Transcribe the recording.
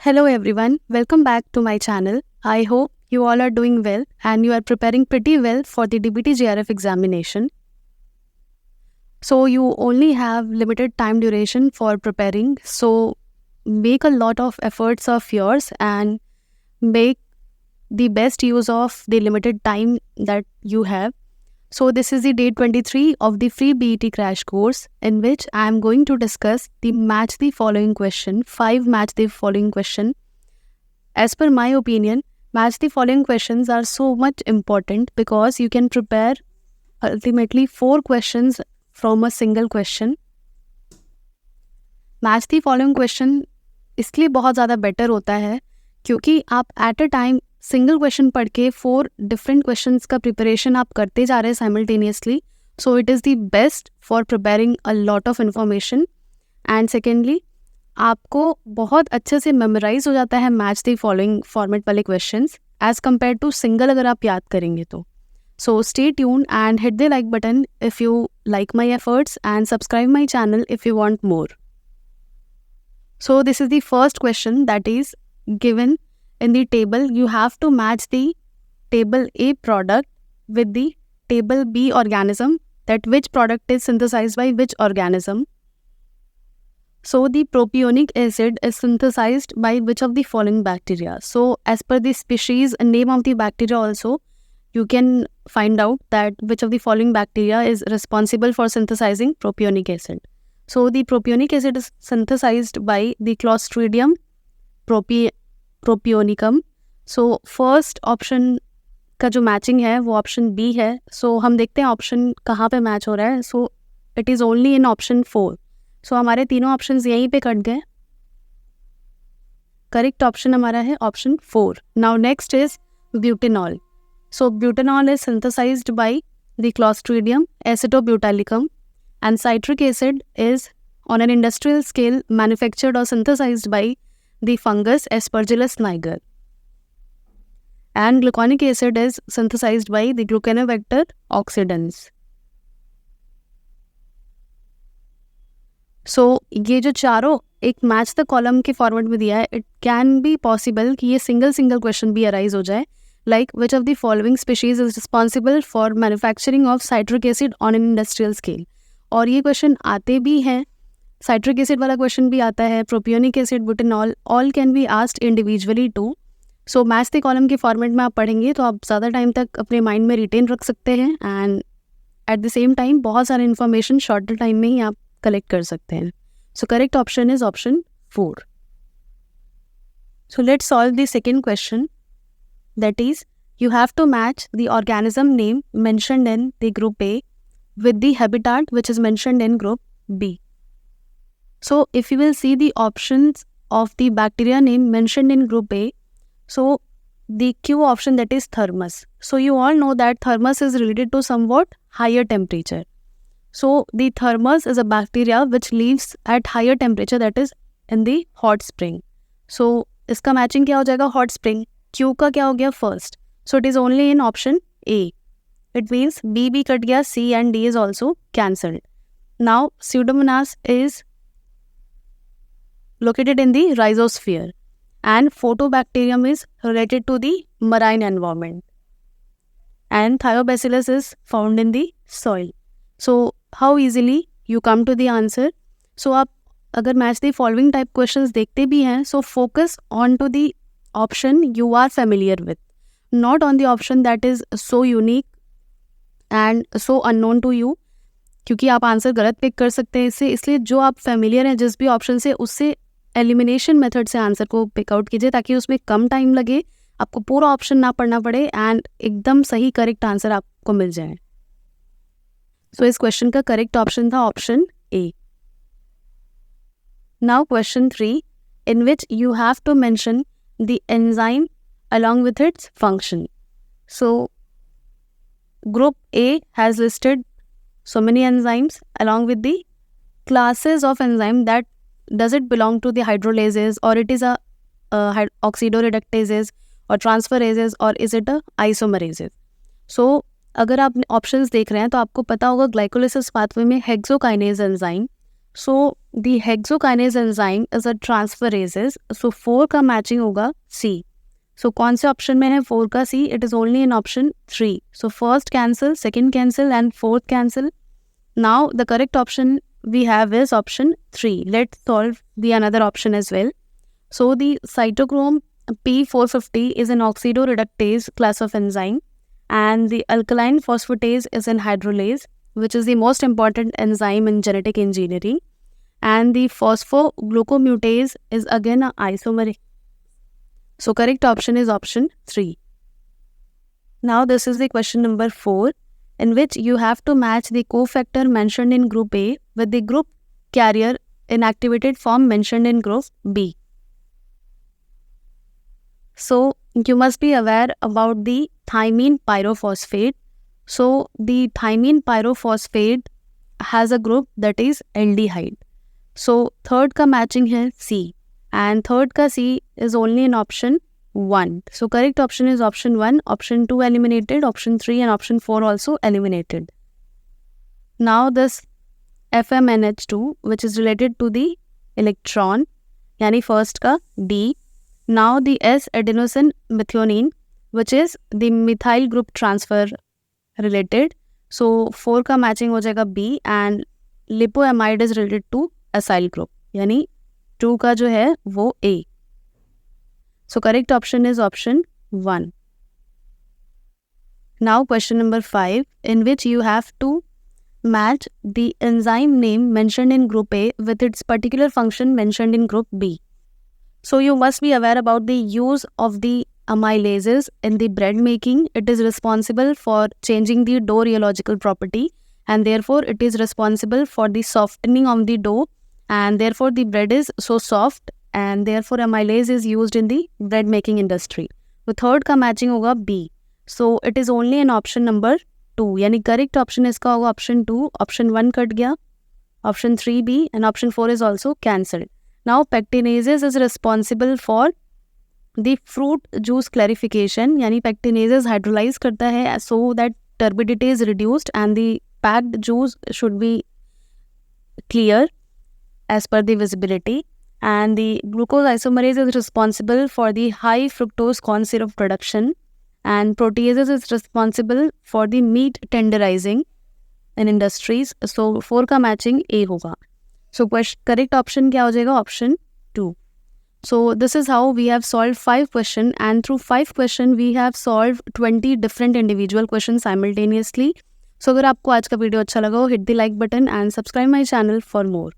Hello everyone, welcome back to my channel. I hope you all are doing well and you are preparing pretty well for the DBT-JRF examination. So you only have limited time duration for preparing, so make a lot of efforts of yours and make the best use of the limited time that you have. So this is the day 23 of the free BET crash course in which I am going to discuss the match the following question, 5 match the following question. As per my opinion, match the following questions are so much important because you can prepare ultimately 4 questions from a single question. Match the following question इसलिए बहुत ज़्यादा better होता है क्योंकि आप at a time single question पढ़ के 4 different questions का प्रिपरेशन आप करते जा रहे हैं simultaneously. So it is the best for preparing a lot of information. And secondly, आपको बहुत अच्छे से मेमोराइज हो जाता है मैच दी फॉलोइंग फॉर्मेट वाले questions as compare to single अगर आप याद करेंगे तो. So stay tuned and hit the like button if you like my efforts and subscribe my channel if you want more. So this is the first question that is given in the table. You have to match the table A product with the table B organism, that which product is synthesized by which organism. So the propionic acid is synthesized by which of the following bacteria. So as per the species and name of the bacteria also, you can find out that which of the following bacteria is responsible for synthesizing propionic acid. So the propionic acid is synthesized by the Clostridium propionicum. So first option का जो matching है वो option B है. सो हम देखते हैं option कहाँ पे मैच हो रहा है. सो it is only in option 4. सो हमारे तीनों ऑप्शंस यहीं पे कट गए. करेक्ट ऑप्शन हमारा है option 4. Now next is butanol. So butanol is synthesized by the Clostridium acetobutylicum, and citric acid is on an industrial scale manufactured or synthesized by the fungus Aspergillus niger. And gluconic acid is synthesized by the Gluconovector oxidans. So ये जो चारों एक match the column के format में दिया है, it can be possible कि ये सिंगल क्वेश्चन भी अराइज हो जाए. Like which of the following species is responsible for manufacturing of citric acid on an industrial scale. और ये क्वेश्चन आते भी हैं, citric acid वाला क्वेश्चन भी आता है, propionic acid, butanol, all can be asked individually too. So match the column के फॉर्मेट में आप पढ़ेंगे तो आप ज़्यादा टाइम तक अपने माइंड में रिटेन रख सकते हैं and at the same time बहुत सारे इन्फॉर्मेशन शॉर्टर टाइम में ही आप कलेक्ट कर सकते हैं. So correct option is option 4. So let's solve the second question. That is, you have to match the organism name mentioned in the group A with the habitat which is mentioned in group B. So if you will see the options of the bacteria name mentioned in group A, so the Q option, that is thermus. So you all know that thermus is related to somewhat higher temperature. So the thermus is a bacteria which lives at higher temperature, that is in the hot spring. So इसका matching क्या हो जाएगा? hot spring. Q का क्या हो गया first. So it is only in option A. It means B भी cut गया, C and D is also cancelled. Now pseudomonas is located in the rhizosphere and photobacterium is related to the marine environment and thiobacillus is found in the soil. So how easily you come to the answer. So आप अगर match the following type questions देखते भी हैं, so focus on to the option you are familiar with, not on the option that is so unique and so unknown to you, क्योंकि आप answer गलत pick कर सकते हैं इससे. इसलिए जो आप फेमिलियर हैं जिस भी ऑप्शन से, उससे एलिमिनेशन मेथड से आंसर को पिक आउट कीजिए ताकि उसमें कम टाइम लगे, आपको पूरा ऑप्शन ना पढ़ना पड़े एंड एकदम सही करेक्ट आंसर आपको मिल जाए. सो इस क्वेश्चन का करेक्ट ऑप्शन था option A. Now question 3 in which you have to mention the enzyme along with its function. So group A has listed so many enzymes along with the classes of enzyme. That does it belong to the hydrolases, or it is a oxidoreductases or transferases, or is it a isomerases? So अगर आप options देख रहे हैं तो आपको पता होगा glycolysis pathway में hexokinase enzyme. So the hexokinase enzyme is a transferases, so 4 का मैचिंग होगा C. So कौन से ऑप्शन में है 4 का C? It is only in option 3. So first cancel, second cancel and fourth cancel. Now the correct option we have is option 3. Let's solve the another option as well. So the cytochrome P450 is an oxidoreductase class of enzyme, and the alkaline phosphatase is an hydrolase, which is the most important enzyme in genetic engineering. And the phosphoglucomutase is again an isomer. So correct option is option 3. Now this is the question number 4, in which you have to match the cofactor mentioned in group A with the group carrier inactivated form mentioned in group B. So you must be aware about the thymine pyrophosphate. So the thymine pyrophosphate has a group that is aldehyde. So third का matching है C, and third का C is only in option 1. So correct option is option 1, option 2 eliminated, option 3 and option 4 also eliminated. Now this FMNH2, which is related to the electron, यानी first का D. Now the S-adenosine methionine, which is the methyl group transfer related. So 4 का matching हो जाएगा B, and lipoamide is related to acyl group, यानी 2 का जो है वो A. So correct option is option 1. Now question number 5, in which you have to match the enzyme name mentioned in group A with its particular function mentioned in group B. So you must be aware about the use of the amylases in the bread making. It is responsible for changing the dough rheological property, and therefore it is responsible for the softening of the dough, and therefore the bread is so soft, and therefore amylase is used in the bread making industry. The third का matching होगा B. So it is only in option number 2, यानी correct option इसका होगा option 2, option 1 cut गया, option 3B and option 4 is also cancelled. Now pectinases is responsible for the fruit juice clarification, यानी pectinases hydrolyze करता है so that turbidity is reduced and the packed juice should be clear as per the visibility. And the glucose isomerase is responsible for the high fructose corn syrup production, and proteases is responsible for the meat tenderizing in industries. So 4 का matching A होगा. So correct option क्या हो जाएगा? Option 2. So this is how we have solved 5 questions, and through 5 questions we have solved 20 different individual questions simultaneously. So अगर आपको आज का video अच्छा लगा हो, hit the like button and subscribe my channel for more.